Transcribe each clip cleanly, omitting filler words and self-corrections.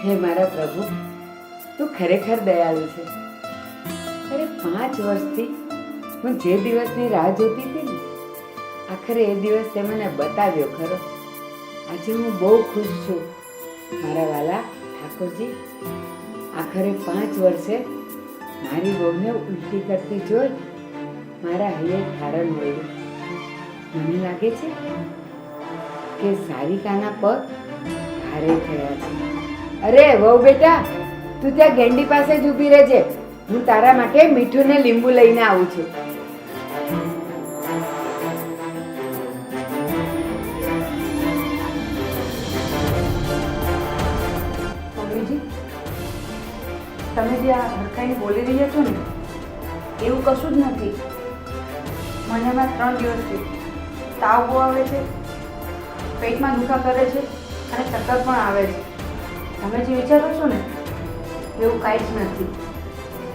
હે મારા પ્રભુ, તું ખરેખર દયાળુ છે. અરે 5 વર્ષથી હું જે દિવસની રાહ જોતી હતી ને, આખરે એ દિવસ તે મને બતાવ્યો ખરો. આજે હું બહુ ખુશ છું મારા વાલા ઠાકોરજી. આખરે 5 વર્ષે મારી બહુને ઉલટી કરતી જોઈ મારા હૈયે ઠારણ મળ્યું. મને લાગે છે કે સારિકાના પગ ભારે થયા છે. અરે વહુ બેટા, તું ત્યાં ગેંડી પાસે જ ઊભી રહેજે. હું તારા માટે મીઠું ને લીંબુ લઈને આવું છું. મમ્મીજી, તમે જે આ હરખાઈને બોલી રહ્યા છો ને, એવું કશું જ નથી. મને એમાં 3 દિવસથી તાવ બહુ આવે છે, પેટમાં દુખા કરે છે અને ચક્કર પણ આવે છે. તમે જે વિચારો છો ને એવું કાંઈ જ નથી.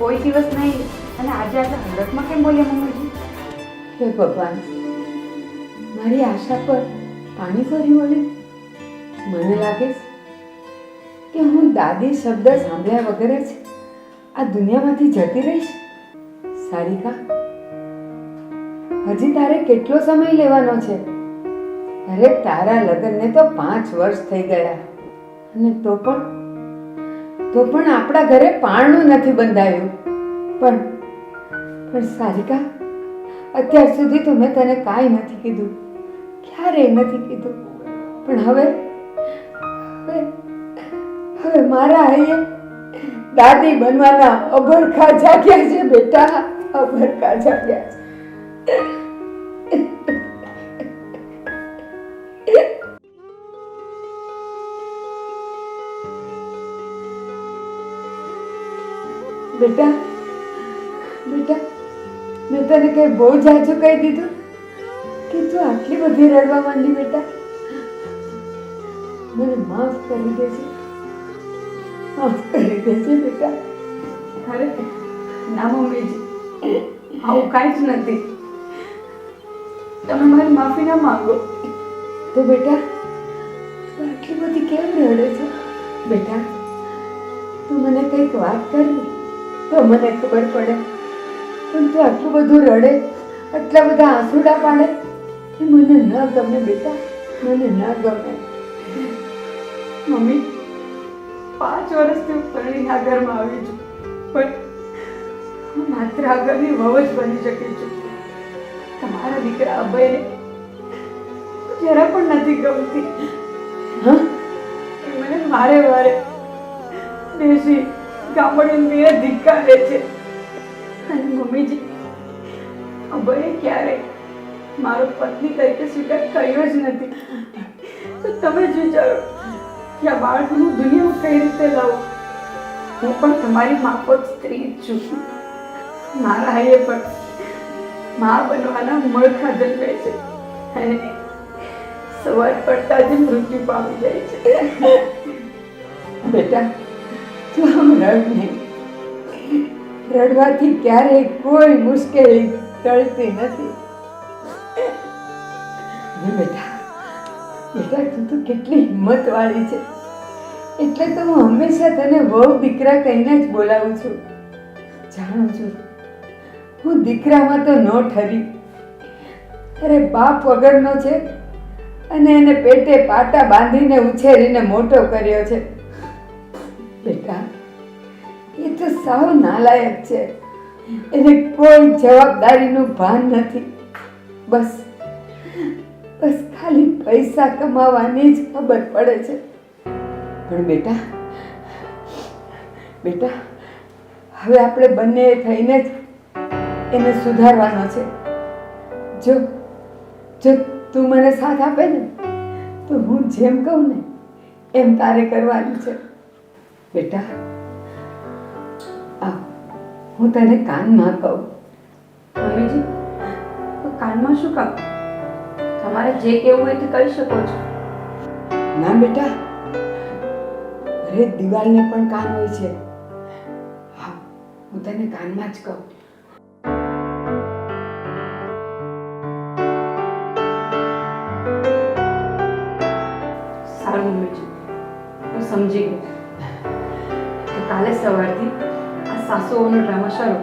કોઈ દિવસ નહીં. અને આજે આટલા હરખમાં કેમ બોલ્યા મમ્મીજી? હે ભગવાન, મારી આશા પર પાણી ફરી વળ્યું. મને લાગે છે કે હું દાદી શબ્દ સાંભળ્યા વગર જ આ દુનિયામાંથી જતી રહીશ. સારિકા, હજી તારે કેટલો સમય લેવાનો છે? અરે તારા લગ્નને તો 5 વર્ષ થઈ ગયા અને તો પણ આપણા ઘરે પારણું નથી બંધાયું. પણ સારિકા, અત્યાર સુધી તો મેં તને કાંઈ નથી કીધું, ક્યારેય નથી કીધું. પણ હવે મારા હૈયે દાદી બનવાના અભરખા જાગ્યા છે બેટા, અભરખા જાગ્યા છે. બેટા મેં તને કઈ બહુ જાજુ કહી દીધું કે તું આટલી બધી રડવા માંડી? બેટા, મને માફ કરી દેજે, માફ કરી દેજે બેટા. અરે ના મમ્મીજી, આવું કાંઈ જ નથી. તમે મારી માફી ના માંગો. તો બેટા તું આટલી બધી કેમ રડે છે? બેટા, તું મને કંઈક વાત કરવી તો મને ખબર પડે. પણ તું આટલું બધું રડે, આટલા બધા આંસુડા પાડે એ મને ન ગમે બેટા, મને ન ગમે. મમ્મી, 5 વર્ષથી હું પરણીને આ ઘરમાં આવી છું, પણ હું માત્ર આ ઘરની વહુ જ બની શકી છું. તમારા દીકરા અભયને જરા પણ નથી ગમતી. હા, એ મને વારે વારે દેશી ગામડીને ધિક્કારે છે. અને મમ્મીજી, અભયે ક્યારેય મારો પત્ની તરીકે સ્વીકાર કર્યો જ નથી. તો તમે જ વિચારો કે આ બાળકનું દુનિયામાં કઈ રીતે લાવું. હું પણ તમારી માફક સ્ત્રી જ છું. મારા હૈયે પણ મા બનવાના મળખા જન્મે છે અને સવાર પડતા જ મૃત્યુ પામી જાય છે. બેટા તું આમ રડ નહીં. રડવાથી ક્યારેય કોઈ મુશ્કેલી ટળતી નથી. બેટા તું તો કેટલી હિંમત વાળી છે. એટલે તો હું હંમેશા તને વહુ દીકરા કહીને જ બોલાવું છું. જાણું છું હું દીકરામાં તો ન ઠરી. અરે બાપ વગરનો છે અને એને પેટે પાટા બાંધીને ઉછેરીને મોટો કર્યો છે. બેટા, એ તો સાવ નાલાયક છે. એને કોઈ જવાબદારીનું ભાન નથી. બસ ખાલી પૈસા કમાવાની જ ખબર પડે છે. પણ બેટા હવે આપણે બંને થઈને જ એને સુધારવાનો છે. જો તું મને સાથ આપે ને તો હું જેમ કહું ને એમ તારે કરવાનું છે. બેટા હું તને કાનમાં કહું. મમ્મીજી, તો કાનમાં શું કામ? તમારે જે કહેવું હોય તે કહી શકો છો. ના બેટા, અરે દિવાલને પણ કાન હોય છે. હા, હું તને કાનમાં જ કહું. સારું મમ્મીજી, હું સમજી ગઈ. કાલે સવારથી આ સાસુઓનો ડ્રામા શરૂ.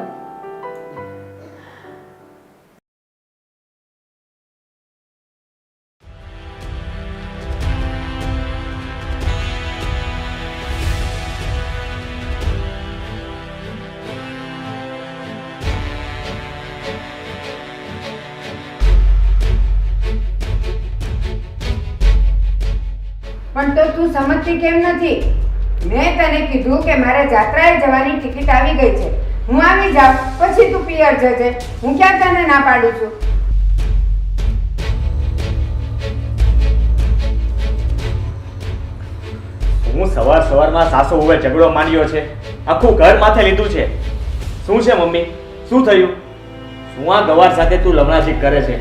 પણ તો તું સમજતી કેમ નથી? મેં તને કીધું કે મારે જાત્રાએ જવાની ટિકિટ આવી ગઈ છે. હું આવી જાઉં પછી તું પિયર જજે. હું ક્યાં તને ના પાડું છું? હું સવારમાં સાસુ હવે ઝઘડો માંડ્યો છે, આખું ઘર માથે લીધું છે. શું છે મમ્મી, શું થયું? શું આ ગવાર સાથે તું લમણાજી કરે છે?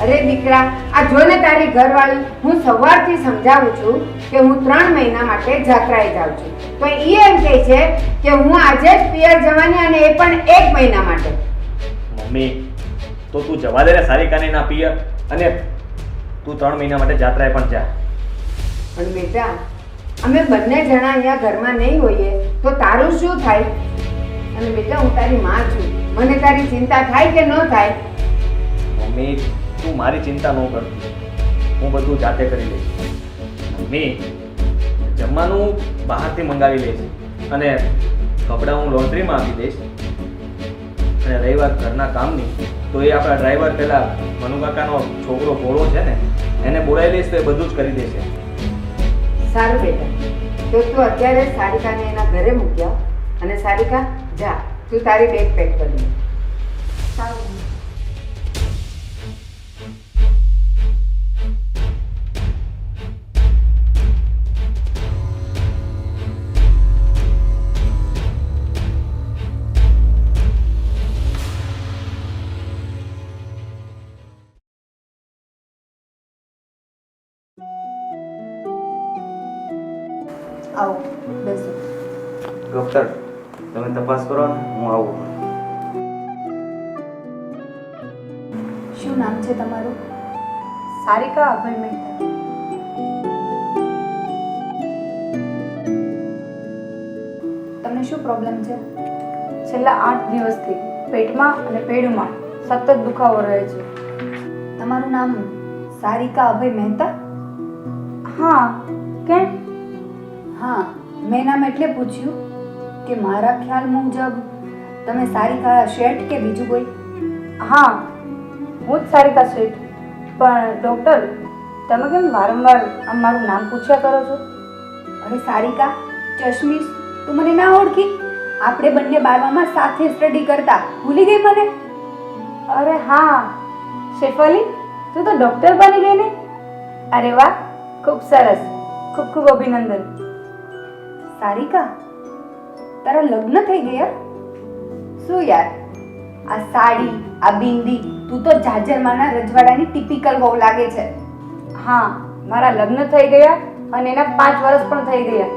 અરે દીકરા, આ જો ને તારી ઘરવાળી, હું સવારથી સમજાવું છું કે હું 3 મહિના માટે જાત્રાએ જાઉં છું, તો એ એમ કહે છે કે હું આજે જ પિયર જવાની, અને એ પણ 1 મહિના માટે. મમ્મી, તો તું જવા દે ને સારિકાને ના પિયર, અને તું 3 મહિના માટે જાત્રાએ પણ જા. પણ બેટા, અમે બંને જણા અહીંયા ઘરમાં નહીં હોઈએ તો તારું શું થાય? અને બેટા, હું તારી માં છું, મને તારી ચિંતા થાય કે ન થાય? મમ્મી, તું મારી ચિંતા ન કરતી, હું બધું જાતે કરી લઈશ. મમ્મી, જમવાનું બહારથી મંગાવી લઈશ, અને કપડાં હું લોન્ડ્રીમાં આપી દઈશ. અને રહી વાત ઘરના કામની, તો એ આપણા ડ્રાઈવર પેલા મનુકાકાનો છોકરો ભોળો છે ને, એને બોલાવી લઈશ તો એ બધું જ કરી દેશે. સારું બેટા, તો તું અત્યારે સારિકાને એના ઘરે મૂક્યા, અને સારિકા જા, તું તારી બેગ પેક કરી દે. સારું. આવો, બેસો. ડૉક્ટર, તમે તપાસ કરો ને, હું આવું. શું નામ છે તમારું? સારિકા અભય મહેતા. તમને શું પ્રોબ્લેમ છે? છેલ્લા 8 દિવસથી પેટમાં અને પેડમાં સતત દુખાવો રહે છે. તમારું નામ સારિકા અભય મહેતા? હા. કેમ? હા, મેં નામ એટલે પૂછ્યું કે મારા ખ્યાલ મુજબ તમે સારિકા શેઠ કે બીજું કોઈ? હા, હું જ સારિકા શેઠ. પણ ડૉક્ટર, તમે કેમ વારંવાર મારું નામ પૂછ્યા કરો છો? અરે સારિકા, ચશ્મીશ, તું મને ના ઓળખી? આપણે બંને 12માં સાથે સ્ટડી કરતા, ભૂલી ગઈ મને? અરે હા, શેફાલી, તું તો ડૉક્ટર બની ગઈ ને? અરે વાહ, ખૂબ સરસ, ખૂબ ખૂબ અભિનંદન. સારિકા, તારા લગ્ન થઈ ગયા? શું યાર, આ સાડી, આ બિંદી, તું તો જાજરમાના રજવાડાની ટિપિકલ વહુ લાગે છે. હા, મારા લગ્ન થઈ ગયા અને એના 5 વર્ષ પણ થઈ ગયા.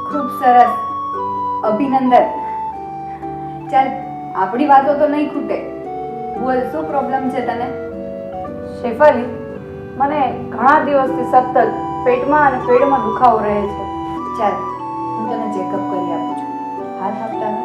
ખૂબ સરસ, અભિનંદન. ચાલ, આપણી વાતો તો નહીં ખૂટે. બોલ, શું પ્રોબ્લેમ છે તને? શેફાલી, મને ઘણા દિવસથી સતત પેટમાં અને પેડમાં દુખાવો રહે છે. ચાલ, હું તને ચેકઅપ કરી આપું છું. હાથ આપતા રહો.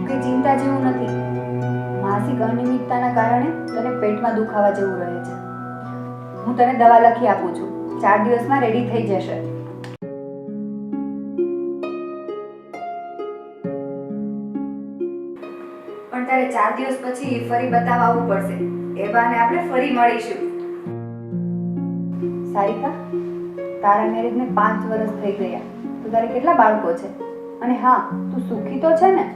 કઈ ચિંતા જેવું નથી. માસિક અનિયમિતતાના કારણે તને પેટમાં દુખાવા જેવું રહે છે. હું તને દવા લખી આપું છું, 4 દિવસમાં રેડી થઈ જશે. પણ તારે 4 દિવસ પછી ફરી બતાવવા આવવું પડશે. એ બહાને આપણે ફરી મળીશું. સારિકા, તારા મેરેજને 5 વર્ષ થઈ ગયા. તો તારે કેટલા બાળકો છે? અને હા, તું સુખી તો છે ને?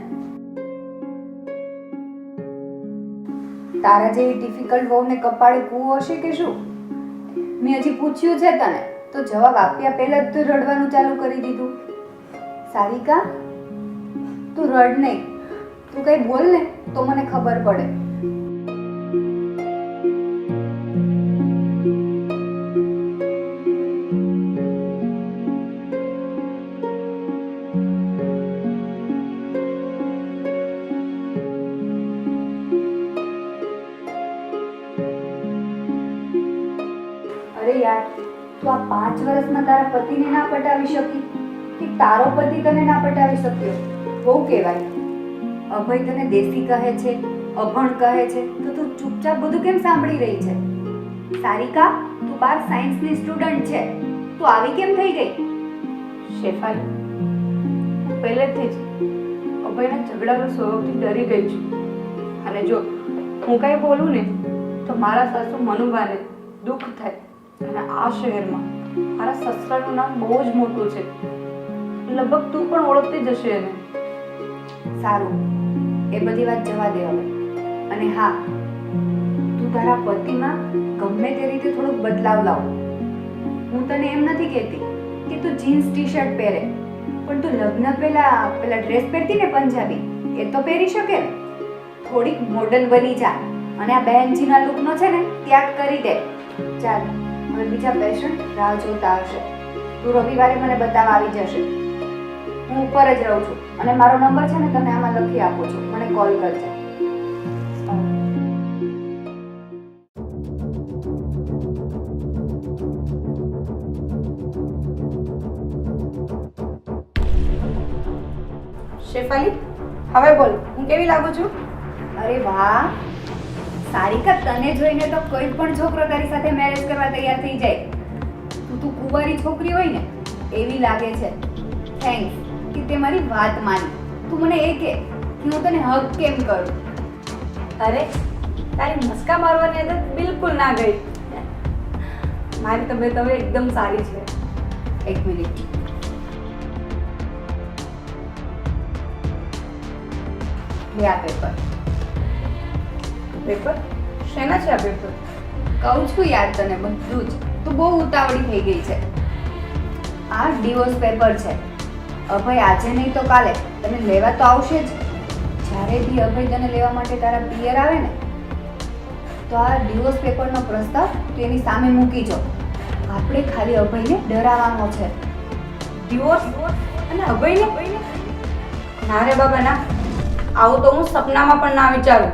તારા જેવી ડિફિકલ્ટ વહુને કપાળે કૂવો હશે કે શું? મેં હજી પૂછ્યું છે તને તો જવાબ આપ્યા પહેલા જ તું રડવાનું ચાલુ કરી દીધું. સારિકા, તું રડ નહીં, તું કઈ બોલ ને તો મને ખબર પડે. અરે યાર, તું આ 5 વર્ષમાં તારા પતિને ના પટાવી શકી કે તારો પતિ તને ના પટાવી શક્યો? બહુ કહેવાય. અભય તને દેશી કહે છે, અભણ કહે છે, તો તું ચૂપચાપ બધું કેમ સાંભળી રહી છે? સારિકા, તું 12 સાયન્સની સ્ટુડન્ટ છે, તું આવી કેમ થઈ ગઈ? શેફાલી, પહેલેથી જ અભયના ઝઘડાનો સ્વભાવથી ડરી ગઈ છું. અને જો હું કાંઈ બોલું ને તો મારા સાસુ મનુભાને દુઃખ થાય. અને આ શહેરમાં મારા સસરાનું નામ બહુ જ મોટું છે. લગભગ તું પણ ઓળખતી જશે એને. સારું, એ બધી વાત જવા દે હવે. અને હા, તું તારા પતિમાં ગમે તે રીતે થોડોક બદલાવ લાવ. હું તને એમ નથી કહેતી કે તું જીન્સ ટી-શર્ટ પહેરે, પણ તું લગ્ન પેલા ડ્રેસ પહેરતી ને પંજાબી, એ તો પહેરી શકે ને. થોડીક મોડર્ન બની જા અને આ બહેનજીના લુકનો છે ને ત્યાગ કરી દે. ચાલ, હવે બીજા પેશન્ટ રાહ જોતા હશે. તું રવિવારે મને બતાવવા આવી જશે. હું ઉપર જ રહું છું અને મારો નંબર છે ને તને આમાં લખી આપું છું. મને કોલ કરજે. શેફાલી, હવે બોલ, હું કેવી લાગુ છું? અરે વાહ સારિકા, તને જોઈને તો કોઈ પણ છોકરો તારી સાથે મેરેજ કરવા તૈયાર થઈ જાય. તું કુંવારી છોકરી હોય ને એવી લાગે છે. થેન્ક્સ કે તે મારી વાત માની. તું મને એ કે હું તને હગ કેમ કરું? અરે, તારી મસ્કા મારવાની આદત બિલકુલ ના ગઈ. મારી તબિયત હવે એકદમ સારી છે. એક મિનિટ. લે આ પેપર. પેપર? શેના છે આ પેપર? કહું છું યાર તને બધું જ. તું બહુ ઉતાવળી થઈ ગઈ છે. આ ડિવોર્સ પેપર છે. અભય આજે નહીં તો કાલે તને લેવા તો આવશે જ. જ્યારે બી અભય તને લેવા માટે તારા પિયર આવે ને તો આ ડિવોર્સ પેપરનો પ્રસ્તાવ તું એની સામે મૂકી જો. આપણે ખાલી અભયને ડરાવવાનો છે. ડિવોર્સ? અને અભયને? ના રે બાબા ના, આવું તો હું સપનામાં પણ ના વિચારું.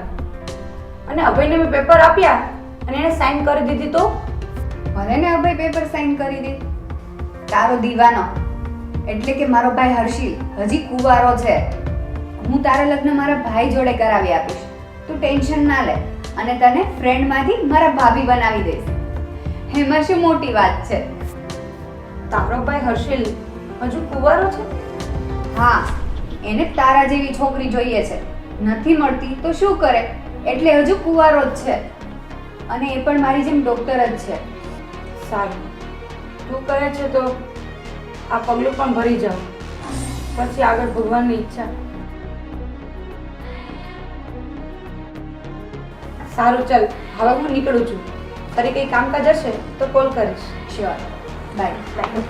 અને અભયને મેં પેપર આપ્યા અને એને સાઈન કરી દીધી તો? ભલે ને અભય પેપર સાઈન કરી દે. તારો દીવાનો એટલે કે મારો ભાઈ હર્ષિલ હજી કુંવારો છે. હું તારા લગ્ન મારા ભાઈ જોડે કરાવી આપીશ. તું ટેન્શન ના લે અને તને ફ્રેન્ડમાંથી મારા ભાભી બનાવી દઈશ. એમાં શું મોટી વાત છે? તારો ભાઈ હર્ષિલ હજુ કુંવારો છે? હા, એને તારા જેવી છોકરી જોઈએ છે. નથી મળતી તો શું કરે, એટલે હજુ કુંવારો જ છે. અને એ પણ મારી જેમ ડોક્ટર જ છે. સારું, તું કહે છે તો આ પગલું પણ ભરી જાઉં, પછી આગળ ભગવાનની ઈચ્છા. સારું, ચાલ હવે હું નીકળું છું. ફરી કંઈ કામકાજ હશે તો કોલ કરીશ. Sure, bye. બાય.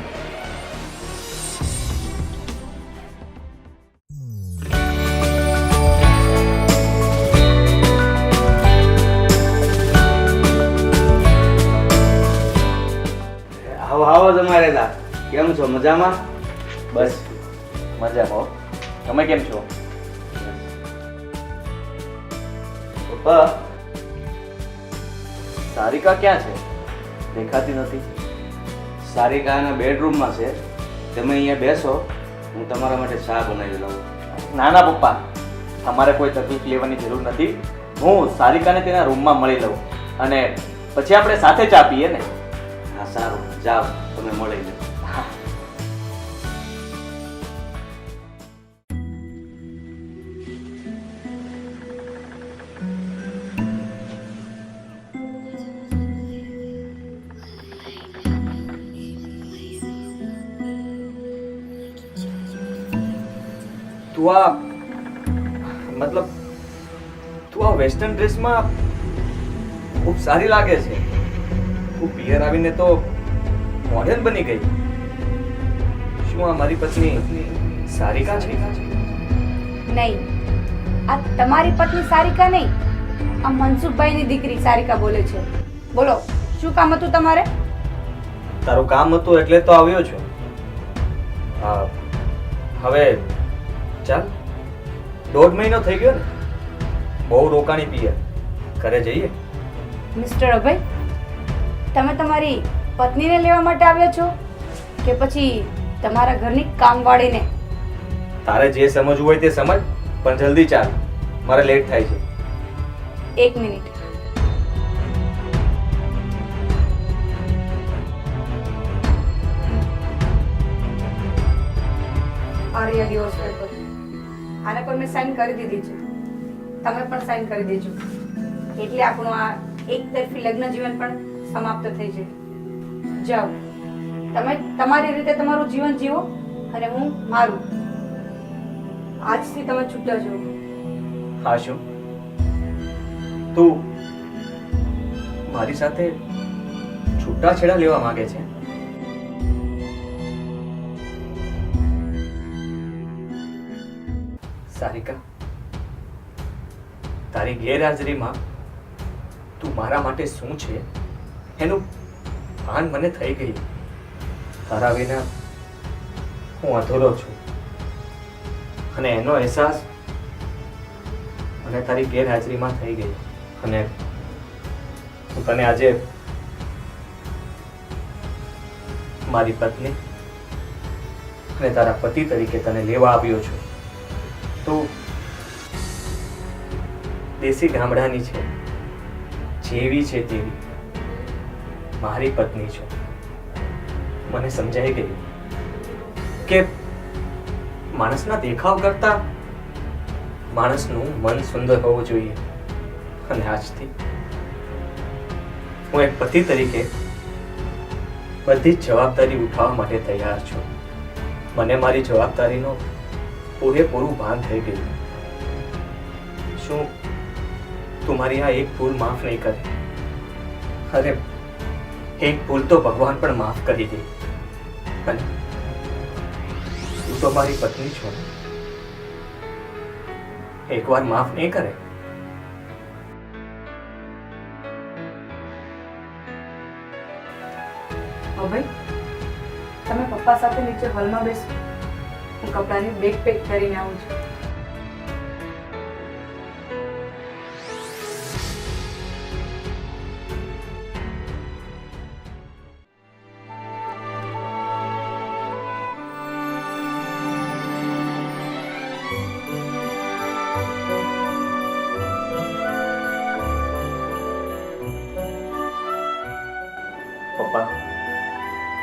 આવો તમારે દા, કેમ છો? મજામાં? બસ મજામાં હો. તમે કેમ છો? પપ્પા, સારિકા ક્યાં છે? દેખાતી નથી. સારિકાના બેડરૂમમાં છે. તમે અહીંયા બેસો, હું તમારા માટે ચા બનાવી લઉં. ના ના પપ્પા, તમારે કોઈ તકલીફ લેવાની જરૂર નથી. હું સારિકાને તેના રૂમમાં મળી લઉં અને પછી આપણે સાથે ચા પીએ ને. હા સારું, જાઓ તમે મળી લો. તું આ મતલબ તું આ વેસ્ટર્ન ડ્રેસમાં ખૂબ સારી લાગે છે. તું પિયર આવીને તો મોડર્ન બની ગઈ. શું આ મારી પત્ની સારિકા છે? નહીં, આ તમારી પત્ની સારિકા નહીં, આ મનસુખભાઈની દીકરી સારિકા બોલે છે. બોલો, શું કામ હતું તમારે? તારું કામ હતું એટલે તો આવ્યો છું. હવે ચાલ, 1.5 મહિનો થઈ ગયો ને. બહુ રોકાણી પિયર, ઘરે જઈએ. મિસ્ટર અભય, તમે તમારી પત્નીને લેવા માટે આવ્યા છો કે પછી તમારા ઘરની કામવાળીને? તારે જે સમજવું હોય તે સમજ, પણ જલ્દી ચાલ, મારે લેટ થાય છે. એક મિનિટ. આર્યા ડિવોર્સ પેપર, આના પર મેં સાઇન કરી દીધી છે. તમે પણ સાઇન કરી દેજો, એટલે આપણું આ એકતરફી લગ્ન જીવન પણ સમાપ્ત થઈ જાય. જાઓ, તમે તમારી રીતે તમારું જીવન જીવો અને હું મારું. આજથી તમે છૂટા છો. હા, શું તું મારી સાથે છૂટાછેડા લેવા માંગે છે? સારિકા, તારી ગેરહાજરીમાં તું મારા માટે શું છે એનું ભાન મને થઈ ગયું. તારા વિના હું અધૂરો છું અને એનો અહેસાસ મને તારી ગેરહાજરીમાં થઈ ગયો. અને હું તને આજે મારી પત્ની અને તારા પતિ તરીકે તને લેવા આવ્યો છું. તું દેશી ગામડાની છે, જેવી છે તેવી મારી પત્ની છો. મને સમજાઈ ગયું કે માણસના દેખાવ કરતા માણસનું મન સુંદર હોવું જોઈએ. અને આજથી હું એક પતિ તરીકે બધી જ જવાબદારી ઉઠાવવા માટે તૈયાર છું. મને મારી જવાબદારીનો પૂરેપૂરું ભાન થઈ ગયું. શું તું મારી આ એક ભૂલ માફ નહીં કરે? અરે, એક ભૂલ તો ભગવાન પણ માફ કરી દે. અને તું તો મારી પત્ની છો ને, એકવાર માફ નહીં કરે? ભાઈ, તમે પપ્પા સાથે નીચે હોલમાં બેસો, હું કપડાની બેગ પેક કરીને આવું છું. પપ્પા,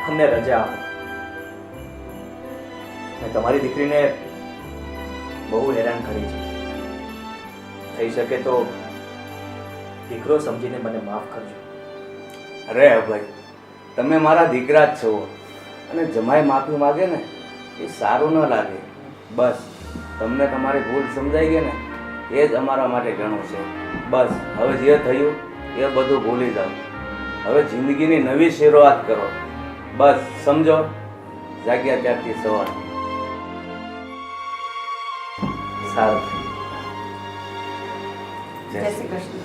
અમને રજા આપો. મેં તમારી દીકરીને બહુ હેરાન કરી છે. થઈ શકે તો દીકરો સમજીને મને માફ કરજો. અરે ભાઈ, તમે મારા દીકરા જ છો અને જમાઈ માફી માગે ને એ સારું ન લાગે. બસ તમને તમારી ભૂલ સમજાઈ ગઈ ને એ જ અમારા માટે ઘણું છે. બસ હવે જે થયું એ બધું ભૂલી જાઓ. હવે જિંદગીની નવી શરૂઆત કરો. બસ સમજો, જાગ્યા ત્યારથી સવાર. સારું. જય શ્રી કૃષ્ણ.